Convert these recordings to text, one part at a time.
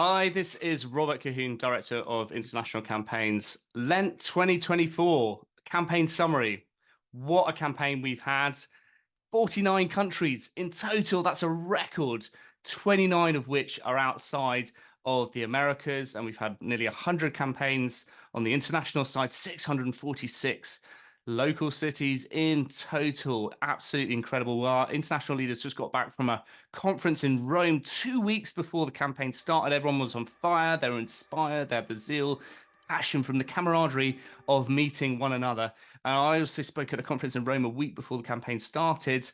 Hi, this is Robert Cahoon, Director of International Campaigns. Lent 2024 campaign summary. What a campaign we've had. 49 countries in total. That's a record, 29 of which are outside of the Americas. And we've had nearly 100 campaigns on the international side, 646 local cities in total. Absolutely incredible. Our international leaders just got back from a conference in Rome 2 weeks before the campaign started. Everyone was on fire. They were inspired. They had the zeal, passion from the camaraderie of meeting one another. And I also spoke at a conference in Rome a week before the campaign started.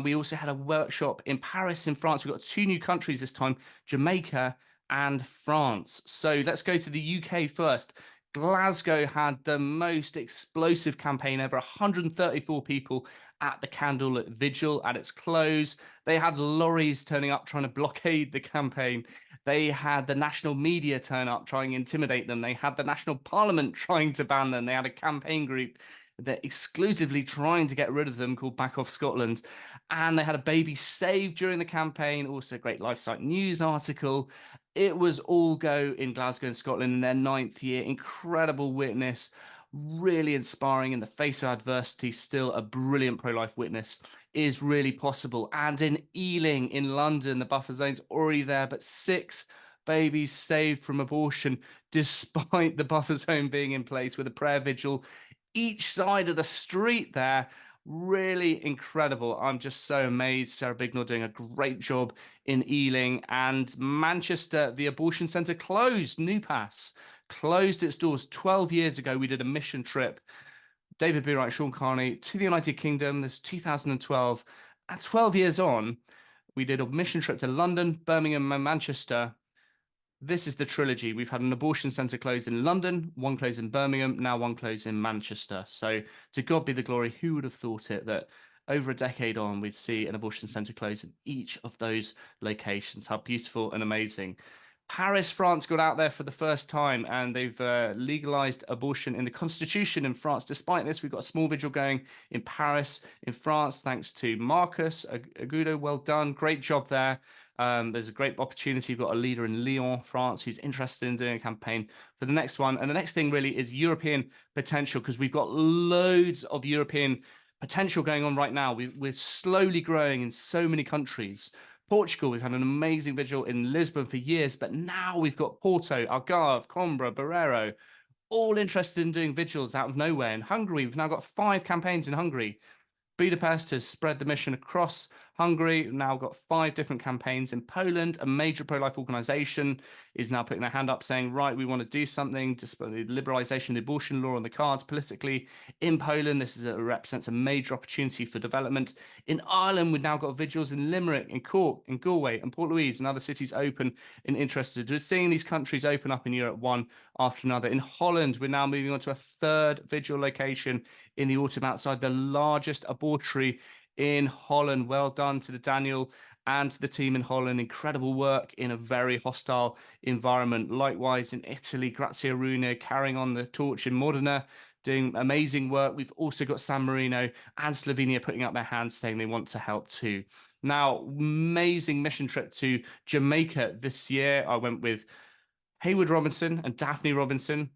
We also had a workshop in Paris, in France. We've got two new countries this time, Jamaica and France. So let's go to the UK first. Glasgow had the most explosive campaign ever, 134 people at the candlelit vigil at its close. They had lorries turning up trying to blockade the campaign. They had the national media turn up trying to intimidate them. They had the national parliament trying to ban them. They had a campaign group that exclusively trying to get rid of them called Back Off Scotland. And they had a baby saved during the campaign, also a great LifeSite news article. It was all go in Glasgow and Scotland in their ninth year. Incredible witness, really inspiring in the face of adversity. Still a brilliant pro-life witness is really possible. And in Ealing in London, the buffer zone's already there, but 6 babies saved from abortion despite the buffer zone being in place with a prayer vigil each side of the street there. Really incredible. I'm just so amazed. Sarah Bignell doing a great job in Ealing. And Manchester, the abortion centre closed. New Pass closed its doors 12 years ago. We did a mission trip. David Beerwright, Sean Carney to the United Kingdom. This is 2012. And 12 years on, we did a mission trip to London, Birmingham, and Manchester. This is the trilogy. We've had an abortion centre closed in London, one closed in Birmingham, now one closed in Manchester. So to God be the glory. Who would have thought it that over a decade on, we'd see an abortion centre closed in each of those locations? How beautiful and amazing. Paris, France got out there for the first time and they've legalized abortion in the constitution in France. Despite this, we've got a small vigil going in Paris, in France, thanks to Marcus Agudo. Well done. Great job there. There's a great opportunity. You've got a leader in Lyon, France, who's interested in doing a campaign for the next one. And the next thing really is European potential, because we've got loads of European potential going on right now. We're slowly growing in so many countries. Portugal, we've had an amazing vigil in Lisbon for years, but now we've got Porto, Algarve, Coimbra, Barreiro, all interested in doing vigils out of nowhere. In Hungary, we've now got 5 campaigns in Hungary. Budapest has spread the mission across Hungary. We've now got 5 different campaigns in Poland. A major pro-life organisation is now putting their hand up saying, right, we want to do something. Despite the liberalisation of the abortion law on the cards politically in Poland, represents a major opportunity for development. In Ireland, we've now got vigils in Limerick, in Cork, in Galway, and Port Louise, and other cities open and interested. We're seeing these countries open up in Europe one after another. In Holland, we're now moving on to a third vigil location in the autumn outside the largest abortory in Holland. Well done to the Daniel and to the team in Holland. Incredible work in a very hostile environment. Likewise in Italy, Grazie Rune carrying on the torch in Modena, doing amazing work. We've also got San Marino and Slovenia putting up their hands saying they want to help too. Now, amazing mission trip to Jamaica this year. I went with Hayward Robinson and Daphne Robinson.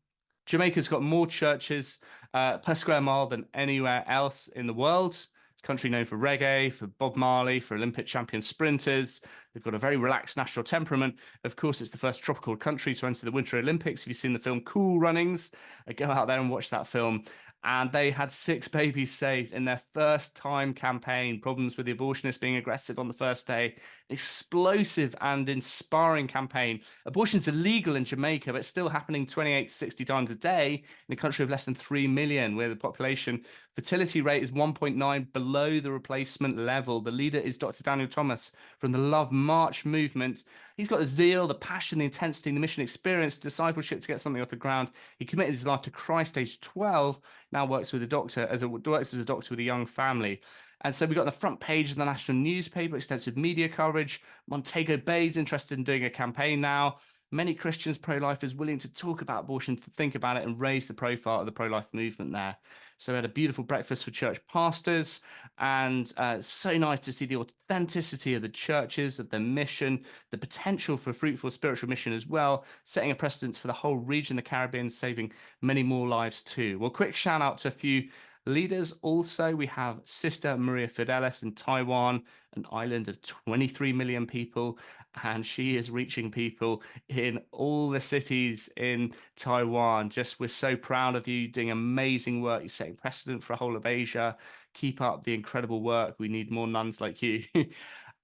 Jamaica's got more churches per square mile than anywhere else in the world. It's a country known for reggae, for Bob Marley, for Olympic champion sprinters. They've got a very relaxed national temperament. Of course, it's the first tropical country to enter the Winter Olympics. If you've seen the film Cool Runnings, go out there and watch that film. And they had 6 babies saved in their first time campaign. Problems with the abortionist being aggressive on the first day. Explosive and inspiring campaign. Abortion's illegal in Jamaica, but still happening 28 to 60 times a day in a country of less than 3 million, where the population fertility rate is 1.9 below the replacement level. The leader is Dr. Daniel Thomas from the Love March movement. He's got the zeal, the passion, the intensity, the mission experience, discipleship to get something off the ground. He committed his life to Christ age 12, now works as a doctor with a young family. And so we got the front page of the national newspaper, extensive media coverage. Montego Bay's interested in doing a campaign now. Many Christians, pro-lifers, willing to talk about abortion, to think about it, and raise the profile of the pro-life movement there. So we had a beautiful breakfast for church pastors, and so nice to see the authenticity of the churches, of their mission, the potential for fruitful spiritual mission as well, setting a precedent for the whole region, the Caribbean, saving many more lives too. Well, quick shout out to a few leaders. Also, we have Sister Maria Fidelis in Taiwan, an island of 23 million people, and she is reaching people in all the cities in Taiwan. Just we're so proud of you doing amazing work. You're setting precedent for a whole of Asia. Keep up the incredible work. We need more nuns like you.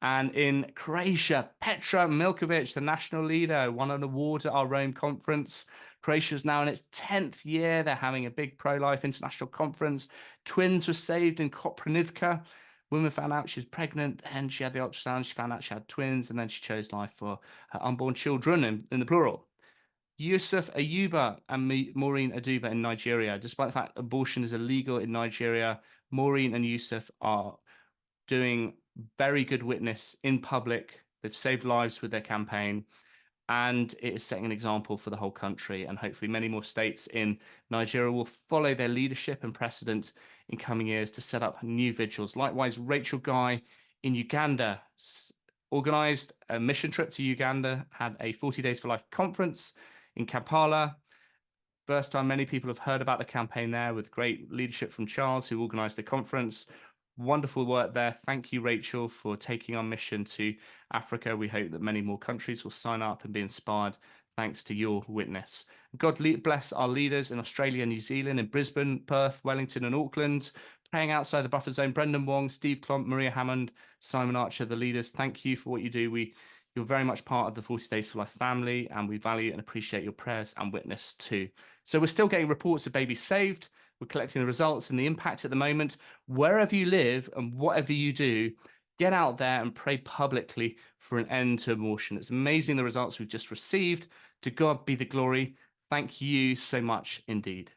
And in Croatia, Petra Milkovic, the national leader, won an award at our Rome conference. Croatia's now in its 10th year. They're having a big pro-life international conference. Twins were saved in Koprivnica. Woman found out she was pregnant, then she had the ultrasound, she found out she had twins, and then she chose life for her unborn children in the plural. Yusuf Ayuba and Maureen Aduba in Nigeria. Despite the fact abortion is illegal in Nigeria, Maureen and Yusuf are doing very good witness in public. They've saved lives with their campaign, and it is setting an example for the whole country. And hopefully, many more states in Nigeria will follow their leadership and precedent in coming years to set up new vigils. Likewise, Rachel Guy in Uganda organized a mission trip to Uganda, had a 40 Days for Life conference in Kampala. First time many people have heard about the campaign there, with great leadership from Charles, who organized the conference. Wonderful work there. Thank you, Rachel, for taking our mission to Africa. We hope that many more countries will sign up and be inspired thanks to your witness. God bless our leaders in Australia, New Zealand, in Brisbane, Perth, Wellington, and Auckland. Praying outside the buffer zone, Brendan Wong, Steve Klomp, Maria Hammond, Simon Archer, the leaders. Thank you for what you do. You're very much part of the 40 Days for Life family, and we value and appreciate your prayers and witness too. So we're still getting reports of babies saved. We're collecting the results and the impact at the moment. Wherever you live and whatever you do, get out there and pray publicly for an end to abortion. It's amazing the results we've just received. To God be the glory. Thank you so much indeed.